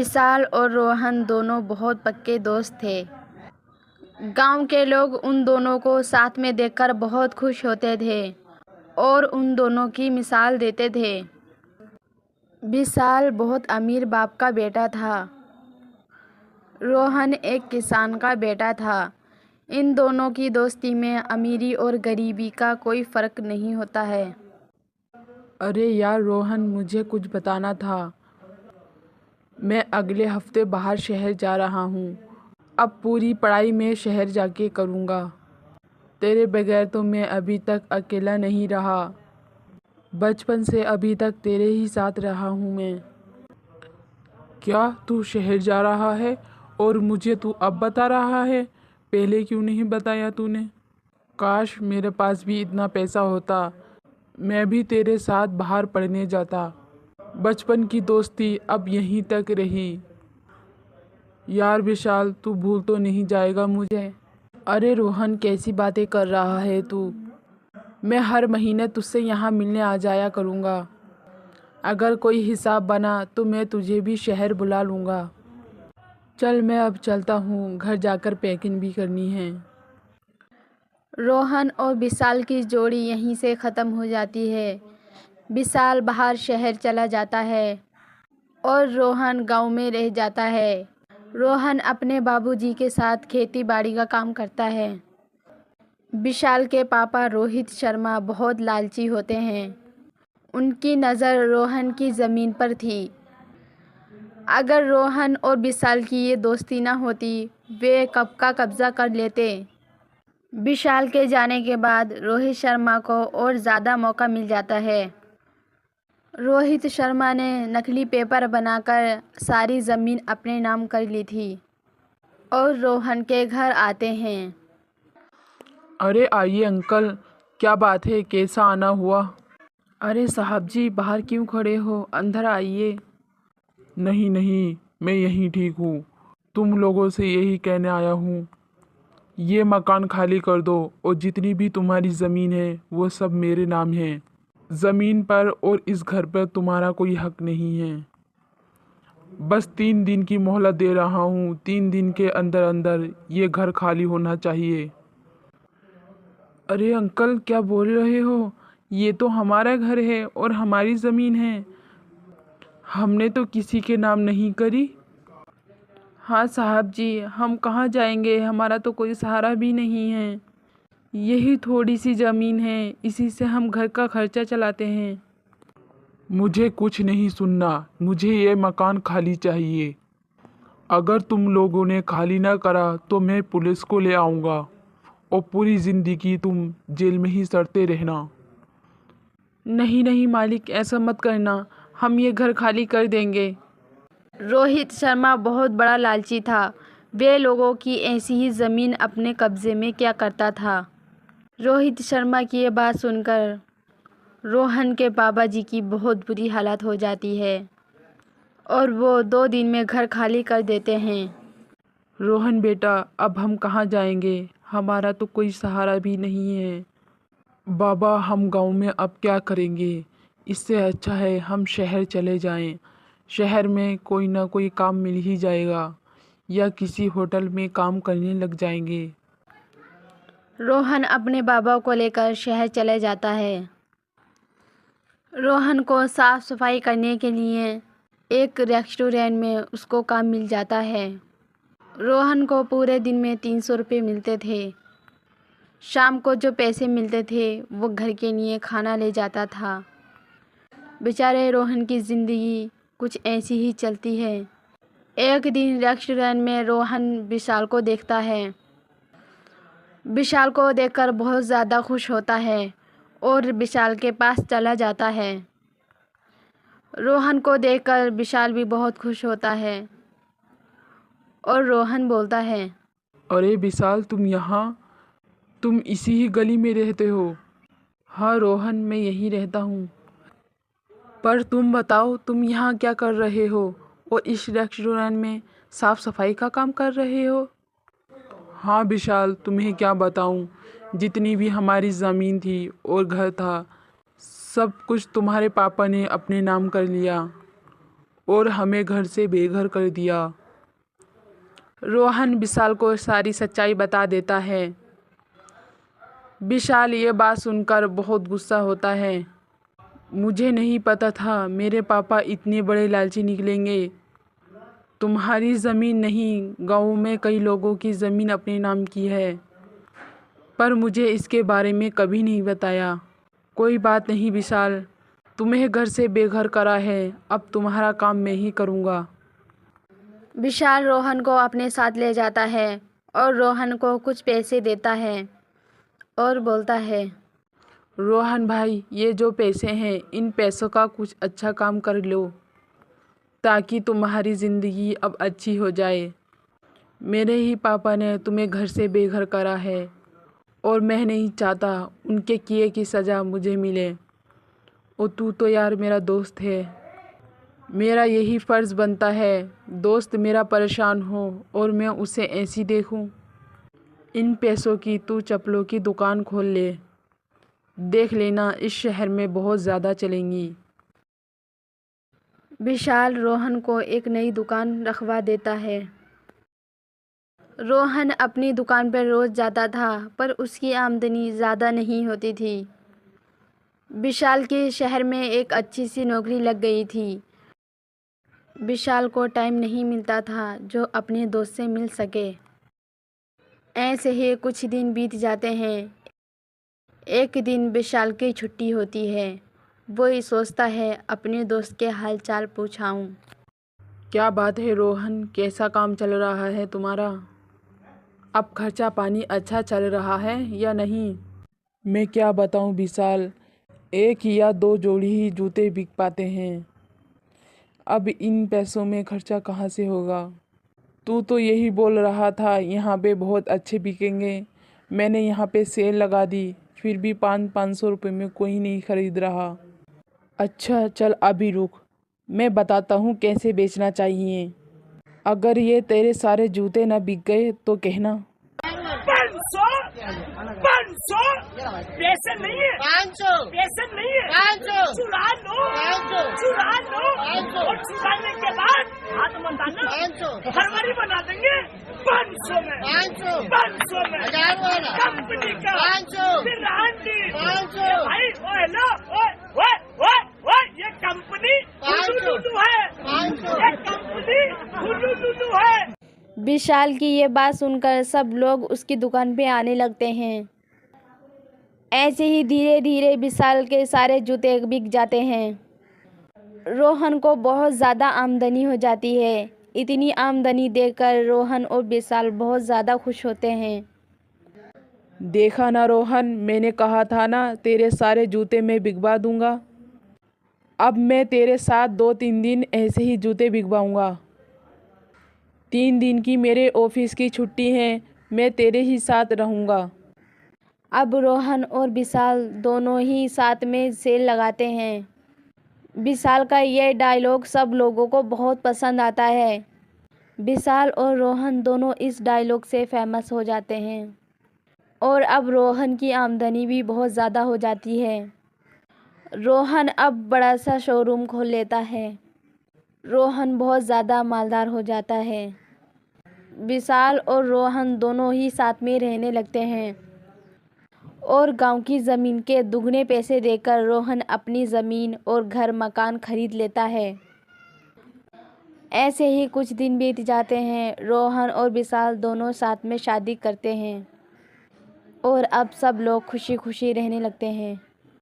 विशाल और रोहन दोनों बहुत पक्के दोस्त थे। गांव के लोग उन दोनों को साथ में देखकर बहुत खुश होते थे और उन दोनों की मिसाल देते थे। विशाल बहुत अमीर बाप का बेटा था। रोहन एक किसान का बेटा था। इन दोनों की दोस्ती में अमीरी और गरीबी का कोई फ़र्क नहीं होता है। अरे यार रोहन, मुझे कुछ बताना था। मैं अगले हफ्ते बाहर शहर जा रहा हूँ। अब पूरी पढ़ाई मैं शहर जाके करूँगा। तेरे बगैर तो मैं अभी तक अकेला नहीं रहा। बचपन से अभी तक तेरे ही साथ रहा हूँ मैं। क्या तू शहर जा रहा है और मुझे तू अब बता रहा है? पहले क्यों नहीं बताया तूने? काश मेरे पास भी इतना पैसा होता, मैं भी तेरे साथ बाहर पढ़ने जाता। बचपन की दोस्ती अब यहीं तक रही। यार विशाल, तू भूल तो नहीं जाएगा मुझे? अरे रोहन, कैसी बातें कर रहा है तू? मैं हर महीने तुझसे यहाँ मिलने आ जाया करूँगा। अगर कोई हिसाब बना तो मैं तुझे भी शहर बुला लूँगा। चल मैं अब चलता हूँ, घर जाकर पैकिंग भी करनी है। रोहन और विशाल की जोड़ी यहीं से ख़त्म हो जाती है। विशाल बाहर शहर चला जाता है और रोहन गांव में रह जाता है। रोहन अपने बाबूजी के साथ खेती बाड़ी का काम करता है। विशाल के पापा रोहित शर्मा बहुत लालची होते हैं। उनकी नज़र रोहन की ज़मीन पर थी। अगर रोहन और विशाल की ये दोस्ती ना होती, वे कब का कब्ज़ा कर लेते। विशाल के जाने के बाद रोहित शर्मा को और ज़्यादा मौका मिल जाता है। रोहित शर्मा ने नकली पेपर बनाकर सारी ज़मीन अपने नाम कर ली थी और रोहन के घर आते हैं। अरे आइए अंकल, क्या बात है, कैसा आना हुआ? अरे साहब जी, बाहर क्यों खड़े हो, अंदर आइए। नहीं नहीं, मैं यहीं ठीक हूँ। तुम लोगों से यही कहने आया हूँ, ये मकान खाली कर दो और जितनी भी तुम्हारी ज़मीन है वो सब मेरे नाम है। ज़मीन पर और इस घर पर तुम्हारा कोई हक नहीं है। बस 3 दिन की मोहलत दे रहा हूँ। 3 दिन के अंदर अंदर ये घर खाली होना चाहिए। अरे अंकल, क्या बोल रहे हो? ये तो हमारा घर है और हमारी ज़मीन है। हमने तो किसी के नाम नहीं करी। हाँ साहब जी, हम कहाँ जाएंगे, हमारा तो कोई सहारा भी नहीं है। यही थोड़ी सी ज़मीन है, इसी से हम घर का खर्चा चलाते हैं। मुझे कुछ नहीं सुनना, मुझे ये मकान खाली चाहिए। अगर तुम लोगों ने खाली ना करा तो मैं पुलिस को ले आऊँगा और पूरी ज़िंदगी तुम जेल में ही सड़ते रहना। नहीं नहीं मालिक, ऐसा मत करना, हम ये घर खाली कर देंगे। रोहित शर्मा बहुत बड़ा लालची था। वे लोगों की ऐसी ही ज़मीन अपने कब्ज़े में क्या करता था। रोहित शर्मा की ये बात सुनकर रोहन के पापा जी की बहुत बुरी हालत हो जाती है और वो 2 दिन में घर खाली कर देते हैं। रोहन बेटा, अब हम कहाँ जाएंगे? हमारा तो कोई सहारा भी नहीं है। बाबा, हम गांव में अब क्या करेंगे? इससे अच्छा है हम शहर चले जाएं। शहर में कोई ना कोई काम मिल ही जाएगा या किसी होटल में काम करने लग जाएंगे। रोहन अपने बाबा को लेकर शहर चले जाता है। रोहन को साफ़ सफाई करने के लिए एक रेस्टोरेंट में उसको काम मिल जाता है। रोहन को पूरे दिन में 300 रुपये मिलते थे। शाम को जो पैसे मिलते थे वो घर के लिए खाना ले जाता था। बेचारे रोहन की ज़िंदगी कुछ ऐसी ही चलती है। एक दिन रेस्टोरेंट में रोहन विशाल को देखता है। विशाल को देखकर बहुत ज़्यादा खुश होता है और विशाल के पास चला जाता है। रोहन को देखकर विशाल भी बहुत खुश होता है और रोहन बोलता है, अरे विशाल, तुम यहाँ? तुम इसी ही गली में रहते हो? हाँ रोहन, मैं यहीं रहता हूँ। पर तुम बताओ, तुम यहाँ क्या कर रहे हो और इस रेस्टोरेंट में साफ सफाई का काम कर रहे हो? हाँ विशाल, तुम्हें क्या बताऊँ, जितनी भी हमारी ज़मीन थी और घर था, सब कुछ तुम्हारे पापा ने अपने नाम कर लिया और हमें घर से बेघर कर दिया। रोहन विशाल को सारी सच्चाई बता देता है। विशाल ये बात सुनकर बहुत गुस्सा होता है। मुझे नहीं पता था मेरे पापा इतने बड़े लालची निकलेंगे। तुम्हारी ज़मीन नहीं, गांव में कई लोगों की ज़मीन अपने नाम की है, पर मुझे इसके बारे में कभी नहीं बताया। कोई बात नहीं विशाल, तुम्हें घर से बेघर करा है, अब तुम्हारा काम मैं ही करूँगा। विशाल रोहन को अपने साथ ले जाता है और रोहन को कुछ पैसे देता है और बोलता है, रोहन भाई, ये जो पैसे हैं इन पैसों का कुछ अच्छा काम कर लो ताकि तुम्हारी ज़िंदगी अब अच्छी हो जाए। मेरे ही पापा ने तुम्हें घर से बेघर करा है और मैं नहीं चाहता उनके किए की सज़ा मुझे मिले। और तू तो यार मेरा दोस्त है, मेरा यही फ़र्ज़ बनता है दोस्त मेरा परेशान हो और मैं उसे ऐसी देखूं। इन पैसों की तू चप्पलों की दुकान खोल ले, देख लेना इस शहर में बहुत ज़्यादा चलेंगी। विशाल रोहन को एक नई दुकान रखवा देता है। रोहन अपनी दुकान पर रोज़ जाता था, पर उसकी आमदनी ज़्यादा नहीं होती थी। विशाल के शहर में एक अच्छी सी नौकरी लग गई थी। विशाल को टाइम नहीं मिलता था जो अपने दोस्त से मिल सके। ऐसे ही कुछ दिन बीत जाते हैं। एक दिन विशाल की छुट्टी होती है। वो ही सोचता है अपने दोस्त के हालचाल पूछाऊं। क्या बात है रोहन, कैसा काम चल रहा है तुम्हारा? अब खर्चा पानी अच्छा चल रहा है या नहीं? मैं क्या बताऊं विशाल, एक या दो जोड़ी ही जूते बिक पाते हैं। अब इन पैसों में खर्चा कहाँ से होगा? तू तो यही बोल रहा था यहाँ पे बहुत अच्छे बिकेंगे। मैंने यहाँ पे सेल लगा दी, फिर भी 500 रुपये में कोई नहीं खरीद रहा। अच्छा चल अभी रुक, मैं बताता हूँ कैसे बेचना चाहिए। अगर ये तेरे सारे जूते ना बिक गए तो कहना। 500 500 पैसे नहीं है, 500 पैसे नहीं है, 500 चुरा लो और चुराने के बाद हाथ मत डालना, 500 फरवरी बना देंगे 500 में, 500 में कंपनी का 500 ब्रांडी 500 भाई। ओए लो ओए ये कंपनी हुलू है, ये कंपनी हुलू है। विशाल की ये बात सुनकर सब लोग उसकी दुकान पे आने लगते हैं। ऐसे ही धीरे धीरे विशाल के सारे जूते बिक जाते हैं। रोहन को बहुत ज़्यादा आमदनी हो जाती है। इतनी आमदनी देखकर रोहन और विशाल बहुत ज़्यादा खुश होते हैं। देखा ना रोहन, मैंने कहा था ना तेरे सारे जूते मैं बिकवा दूंगा। अब मैं तेरे साथ 2-3 दिन ऐसे ही जूते बिकवाऊंगा। 3 दिन की मेरे ऑफिस की छुट्टी है, मैं तेरे ही साथ रहूँगा। अब रोहन और विशाल दोनों ही साथ में सेल लगाते हैं। विशाल का ये डायलॉग सब लोगों को बहुत पसंद आता है। विशाल और रोहन दोनों इस डायलॉग से फेमस हो जाते हैं और अब रोहन की आमदनी भी बहुत ज़्यादा हो जाती है। रोहन अब बड़ा सा शोरूम खोल लेता है। रोहन बहुत ज़्यादा मालदार हो जाता है। विशाल और रोहन दोनों ही साथ में रहने लगते हैं और गांव की ज़मीन के दुगने पैसे देकर रोहन अपनी ज़मीन और घर मकान खरीद लेता है। ऐसे ही कुछ दिन बीत जाते हैं। रोहन और विशाल दोनों साथ में शादी करते हैं और अब सब लोग खुशी खुशी रहने लगते हैं।